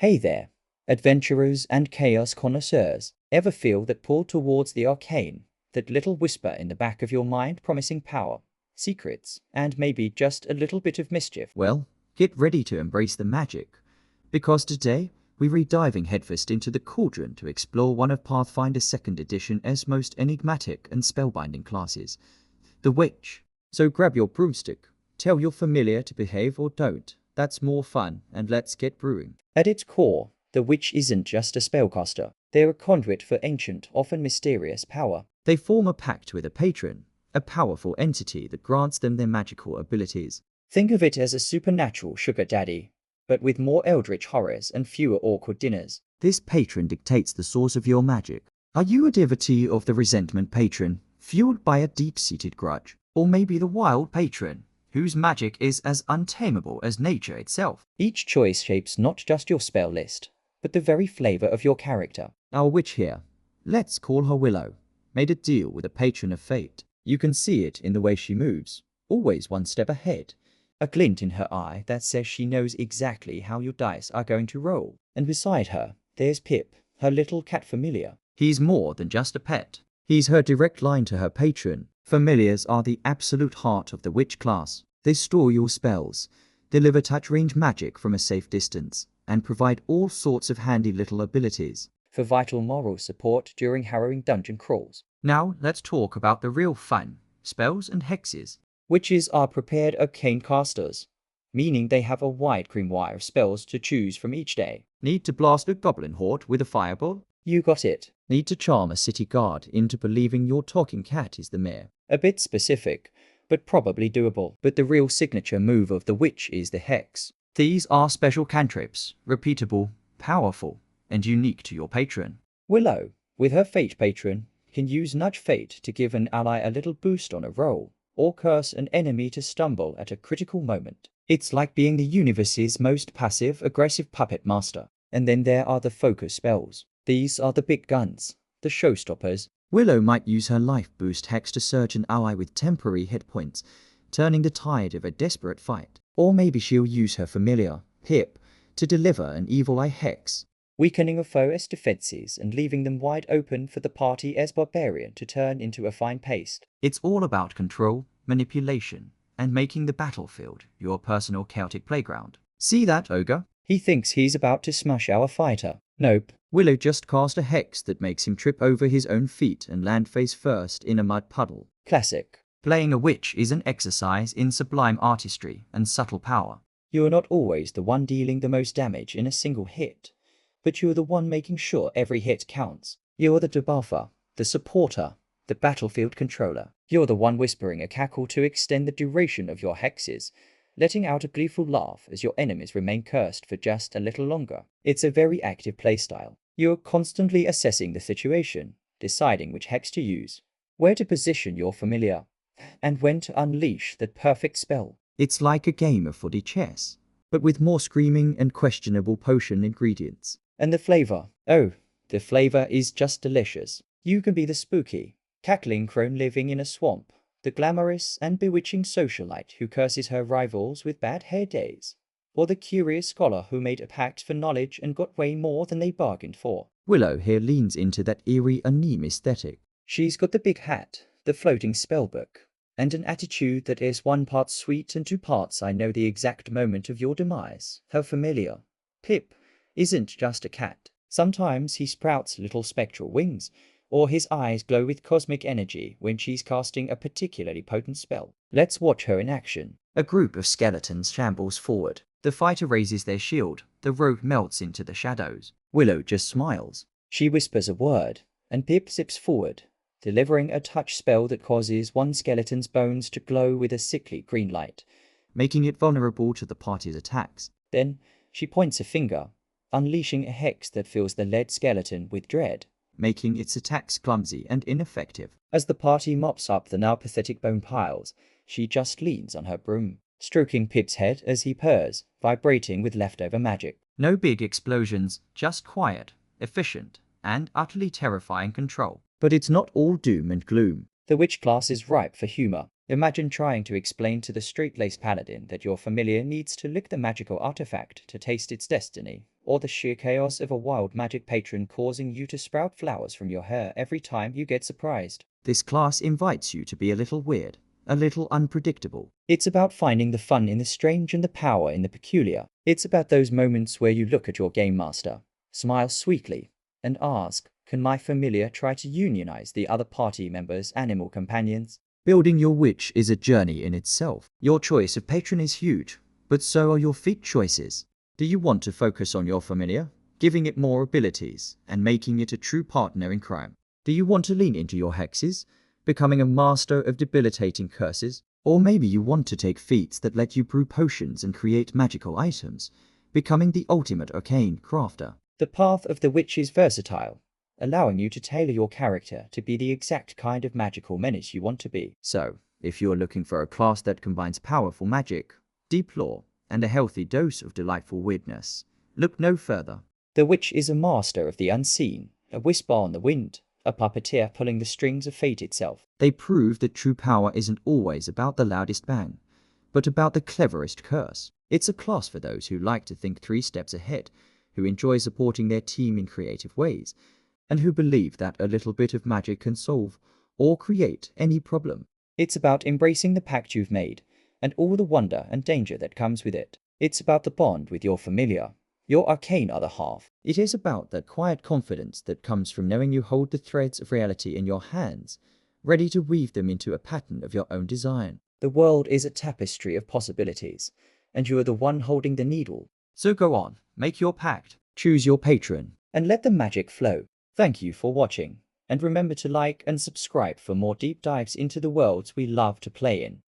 Hey there, adventurers and chaos connoisseurs. Ever feel that pull towards the arcane, that little whisper in the back of your mind promising power, secrets, and maybe just a little bit of mischief? Well, get ready to embrace the magic, because today we're diving headfirst into the cauldron to explore one of Pathfinder 2nd Edition's most enigmatic and spellbinding classes, the Witch. So grab your broomstick, tell your familiar to behave or don't, that's more fun, and let's get brewing. At its core, the witch isn't just a spellcaster. They're a conduit for ancient, often mysterious power. They form a pact with a patron, a powerful entity that grants them their magical abilities. Think of it as a supernatural sugar daddy, but with more eldritch horrors and fewer awkward dinners. This patron dictates the source of your magic. Are you a devotee of the resentment patron, fueled by a deep-seated grudge? Or maybe the wild patron, whose magic is as untamable as nature itself? Each choice shapes not just your spell list, but the very flavor of your character. Our witch here, let's call her Willow, made a deal with a patron of fate. You can see it in the way she moves, always one step ahead. A glint in her eye that says she knows exactly how your dice are going to roll. And beside her, there's Pip, her little cat familiar. He's more than just a pet. He's her direct line to her patron. Familiars are the absolute heart of the witch class. They store your spells, deliver touch-range magic from a safe distance, and provide all sorts of handy little abilities for vital moral support during harrowing dungeon crawls. Now let's talk about the real fun, spells and hexes. Witches are prepared arcane casters, meaning they have a wide grimoire of spells to choose from each day. Need to blast a goblin horde with a fireball? You got it. Need to charm a city guard into believing your talking cat is the mayor? A bit specific, but probably doable. But the real signature move of the witch is the hex. These are special cantrips, repeatable, powerful, and unique to your patron. Willow, with her fate patron, can use Nudge Fate to give an ally a little boost on a roll, or curse an enemy to stumble at a critical moment. It's like being the universe's most passive-aggressive puppet master. And then there are the focus spells. These are the big guns, the showstoppers. Willow might use her life boost hex to surge an ally with temporary hit points, turning the tide of a desperate fight. Or maybe she'll use her familiar, Pip, to deliver an evil eye hex, weakening a foe's defenses and leaving them wide open for the party as barbarian to turn into a fine paste. It's all about control, manipulation, and making the battlefield your personal chaotic playground. See that, ogre? He thinks he's about to smash our fighter. Nope. Willow just cast a hex that makes him trip over his own feet and land face first in a mud puddle. Classic. Playing a witch is an exercise in sublime artistry and subtle power. You're not always the one dealing the most damage in a single hit, but you're the one making sure every hit counts. You're the debuffer, the supporter, the battlefield controller. You're the one whispering a cackle to extend the duration of your hexes, letting out a gleeful laugh as your enemies remain cursed for just a little longer. It's a very active playstyle. You're constantly assessing the situation, deciding which hex to use, where to position your familiar, and when to unleash that perfect spell. It's like a game of footy chess, but with more screaming and questionable potion ingredients. And the flavor. Oh, the flavor is just delicious. You can be the spooky, cackling crone living in a swamp, the glamorous and bewitching socialite who curses her rivals with bad hair days, or the curious scholar who made a pact for knowledge and got way more than they bargained for. Willow here leans into that eerie anime aesthetic. She's got the big hat, the floating spellbook, and an attitude that is 1 part sweet and 2 parts I know the exact moment of your demise. Her familiar, Pip, isn't just a cat. Sometimes he sprouts little spectral wings, or his eyes glow with cosmic energy when she's casting a particularly potent spell. Let's watch her in action. A group of skeletons shambles forward. The fighter raises their shield. The rogue melts into the shadows. Willow just smiles. She whispers a word, and Pip zips forward, delivering a touch spell that causes one skeleton's bones to glow with a sickly green light, making it vulnerable to the party's attacks. Then she points a finger, unleashing a hex that fills the lead skeleton with dread, making its attacks clumsy and ineffective. As the party mops up the now pathetic bone piles, she just leans on her broom, stroking Pip's head as he purrs, vibrating with leftover magic. No big explosions, just quiet, efficient, and utterly terrifying control. But it's not all doom and gloom. The witch class is ripe for humor. Imagine trying to explain to the straight-laced paladin that your familiar needs to lick the magical artifact to taste its destiny, or the sheer chaos of a wild magic patron causing you to sprout flowers from your hair every time you get surprised. This class invites you to be a little weird, a little unpredictable. It's about finding the fun in the strange and the power in the peculiar. It's about those moments where you look at your game master, smile sweetly, and ask, can my familiar try to unionize the other party members' animal companions? Building your witch is a journey in itself. Your choice of patron is huge, but so are your feat choices. Do you want to focus on your familiar, giving it more abilities, and making it a true partner in crime? Do you want to lean into your hexes, becoming a master of debilitating curses? Or maybe you want to take feats that let you brew potions and create magical items, becoming the ultimate arcane crafter. The path of the witch is versatile, allowing you to tailor your character to be the exact kind of magical menace you want to be. So, if you are looking for a class that combines powerful magic, deep lore, and a healthy dose of delightful weirdness, look no further. The witch is a master of the unseen, a whisper on the wind, a puppeteer pulling the strings of fate itself. They prove that true power isn't always about the loudest bang, but about the cleverest curse. It's a class for those who like to think 3 steps ahead, who enjoy supporting their team in creative ways, and who believe that a little bit of magic can solve or create any problem. It's about embracing the pact you've made, and all the wonder and danger that comes with it. It's about the bond with your familiar, your arcane other half. It is about that quiet confidence that comes from knowing you hold the threads of reality in your hands, ready to weave them into a pattern of your own design. The world is a tapestry of possibilities, and you are the one holding the needle. So go on, make your pact, choose your patron, and let the magic flow. Thank you for watching, and remember to like and subscribe for more deep dives into the worlds we love to play in.